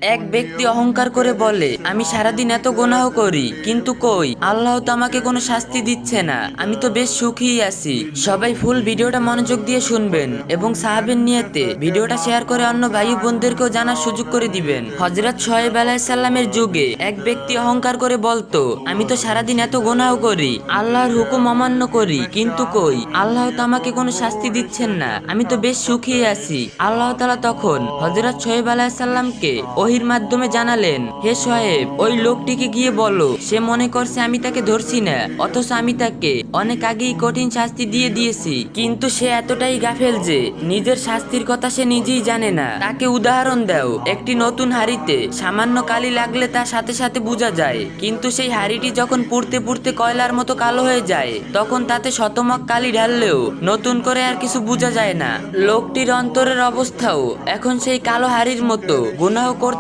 এক ব্যক্তি অহংকার করে বলে, আমি সারাদিন এত গুনাহ করি, কিন্তু কই আল্লাহ তো আমাকে কোনো শাস্তি দিচ্ছে না, আমি তো বেশ সুখী আছি। সবাই ফুল ভিডিওটা মনোযোগ দিয়ে শুনবেন এবং সাহাবের নিয়তে ভিডিওটা শেয়ার করে অন্য ভাই বোনদেরকেও জানার সুযোগ করে দিবেন। হযরত শোয়েব আলাইহিস সালামের যুগে এক ব্যক্তি অহংকার করে বলতো, আমি তো সারাদিন এত গুনাহ করি, আল্লাহর হুকুম অমান্য করি, কিন্তু কই আল্লাহ তো আমাকে কোনো শাস্তি দিচ্ছেন না, আমি তো বেশ সুখী আছি। আল্লাহ তাআলা তখন হযরত শোয়েব আলাইহিস সালামকে ওহীর মাধ্যমে জানালেন, হে শোয়েব, ওই লোকটিকে গিয়ে বলো সে মনে করছে আমি তাকে ধরছি না, অথচ আমি তাকে অনেক আগেই কঠিন শাস্তি দিয়ে দিয়েছি, কিন্তু সে এতটাই গাফেল যে নিজের শাস্তির কথা সে নিজেই জানে না। তাকে উদাহরণ দাও, একটি নতুন হাড়িতে সামান্য কালি লাগলে তা সাথে সাথে বোঝা যায়, কিন্তু সেই হাড়িটি যখন পুড়তে পুড়তে কয়লার মতো কালো হয়ে যায়, তখন তাতে শতমক কালি ঢাললেও নতুন করে আর কিছু বোঝা যায় না। লোকটির অন্তরের অবস্থাও এখন সেই কালো হাড়ির মতো। গুনাহ করতে